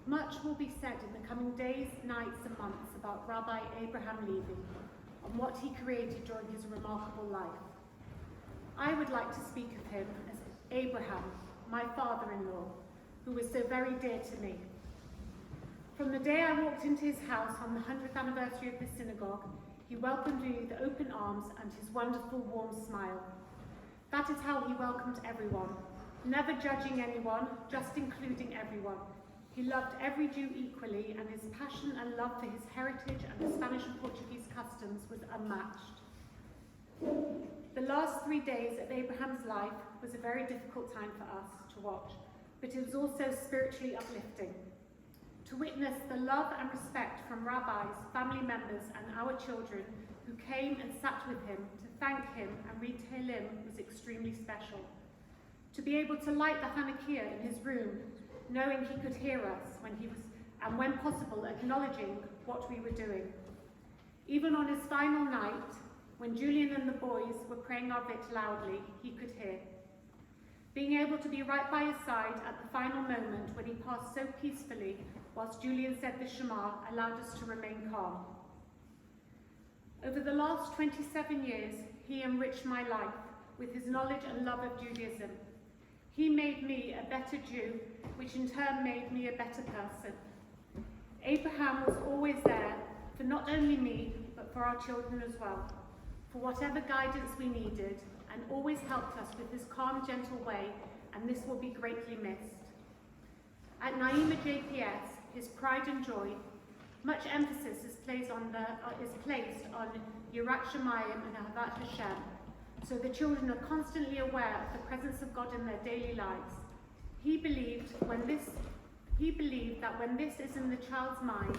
Much will be said in the coming days, nights and months about Rabbi Abraham Levy and what he created during his remarkable life. I would like to speak of him as Abraham, my father-in-law, who was so very dear to me. From the day I walked into his house on the 100th anniversary of the synagogue, he welcomed me with open arms and his wonderful warm smile. That is how he welcomed everyone, never judging anyone, just including everyone. He loved every Jew equally, and his passion and love for his heritage and the Spanish and Portuguese customs was unmatched. The last 3 days of Abraham's life was a very difficult time for us to watch, but it was also spiritually uplifting. To witness the love and respect from rabbis, family members, and our children who came and sat with him to thank him and read Tehillim was extremely special. To be able to light the Hanukkah in his room, knowing he could hear us and when possible, acknowledging what we were doing. Even on his final night, when Julian and the boys were praying our bit loudly, he could hear. Being able to be right by his side at the final moment when he passed so peacefully whilst Julian said the Shema allowed us to remain calm. Over the last 27 years, he enriched my life with his knowledge and love of Judaism. He made me a better Jew, which in turn made me a better person. Abraham was always there for not only me, but for our children as well, for whatever guidance we needed, and always helped us with his calm, gentle way, and this will be greatly missed. At Naima JPS, his pride and joy, much emphasis is placed on Yirat Shamayim and Ahavat Hashem, so the children are constantly aware of the presence of God in their daily lives. He believed that when this is in the child's mind,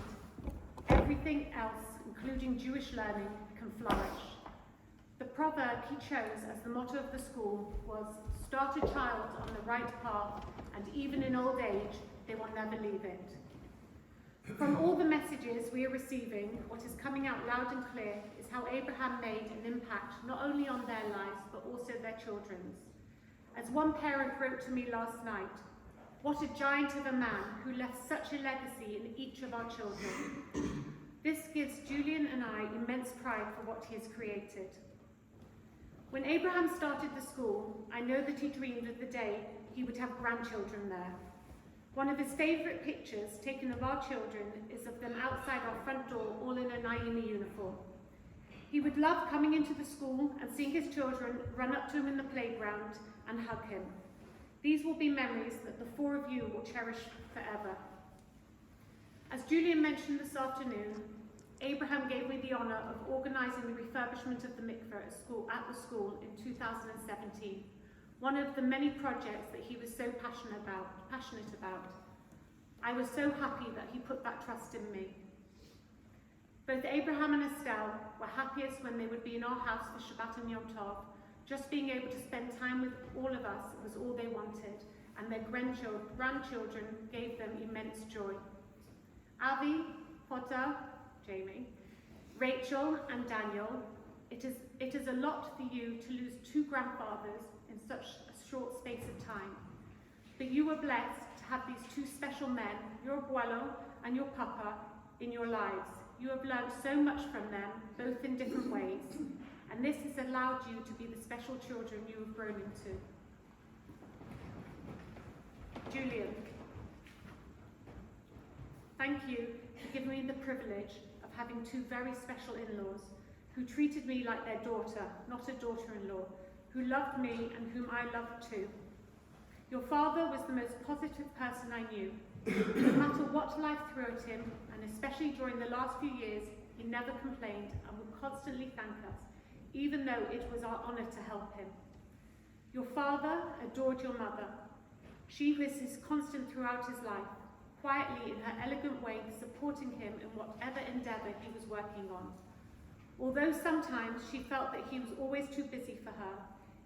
everything else, including Jewish learning, can flourish. The proverb he chose as the motto of the school was, "Start a child on the right path, and even in old age, they will never leave it." From all the messages we are receiving, what is coming out loud and clear is how Abraham made an impact not only on their lives, but also their children's. As one parent wrote to me last night, "What a giant of a man who left such a legacy in each of our children." This gives Julian and I immense pride for what he has created. When Abraham started the school, I know that he dreamed of the day he would have grandchildren there. One of his favourite pictures taken of our children is of them outside our front door, all in a Naima uniform. He would love coming into the school and seeing his children run up to him in the playground and hug him. These will be memories that the four of you will cherish forever. As Julian mentioned this afternoon, Abraham gave me the honour of organising the refurbishment of the mikveh at the school in 2017, one of the many projects that he was so passionate about. I was so happy that he put that trust in me. Both Abraham and Estelle were happiest when they would be in our house for Shabbat and Yom Tov. Just being able to spend time with all of us was all they wanted, and their grandchildren gave them immense joy. Avi, Potter, Jamie, Rachel and Daniel, it is a lot for you to lose two grandfathers in such a short space of time. But you were blessed to have these two special men, your abuelo and your papa, in your lives. You have learned so much from them, both in different ways, and this has allowed you to be the special children you have grown into. Julian, thank you for giving me the privilege of having two very special in-laws who treated me like their daughter, not a daughter-in-law, who loved me and whom I loved too. Your father was the most positive person I knew. No matter what life threw at him, and especially during the last few years, he never complained and would constantly thank us, even though it was our honour to help him. Your father adored your mother. She was his constant throughout his life, quietly in her elegant way supporting him in whatever endeavour he was working on. Although sometimes she felt that he was always too busy for her,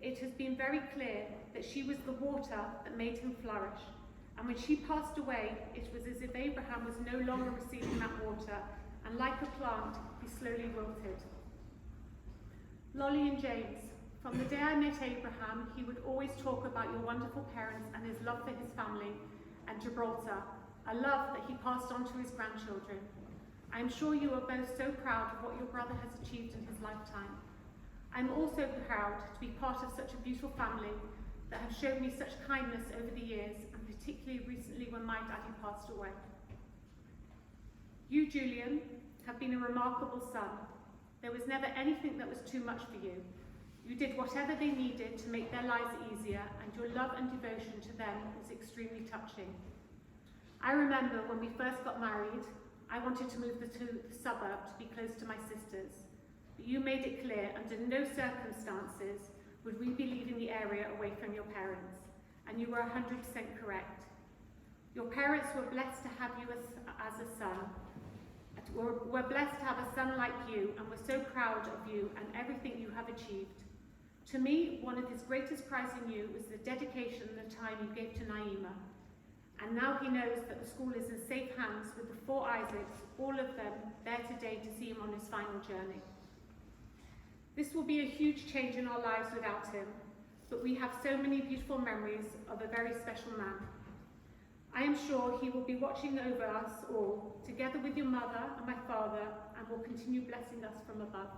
it has been very clear that she was the water that made him flourish. And when she passed away, it was as if Abraham was no longer receiving that water, and like a plant, he slowly wilted. Lolly and James, from the day I met Abraham, he would always talk about your wonderful parents and his love for his family and Gibraltar, a love that he passed on to his grandchildren. I am sure you are both so proud of what your brother has achieved in his lifetime. I am also proud to be part of such a beautiful family that have shown me such kindness over the years, and particularly recently when my daddy passed away. You, Julian, have been a remarkable son. There was never anything that was too much for you. You did whatever they needed to make their lives easier, and your love and devotion to them was extremely touching. I remember when we first got married, I wanted to move to the suburb to be close to my sisters, but you made it clear under no circumstances would we be leaving the area away from your parents, and you were 100% correct. Your parents were blessed to have you as a son. We're blessed to have a son like you, and we're so proud of you and everything you have achieved. To me, one of his greatest prize in you was the dedication and the time you gave to Naima. And now he knows that the school is in safe hands with the 4 Isaacs, all of them there today to see him on his final journey. This will be a huge change in our lives without him, but we have so many beautiful memories of a very special man. I am sure he will be watching over us all, together with your mother and my father, and will continue blessing us from above.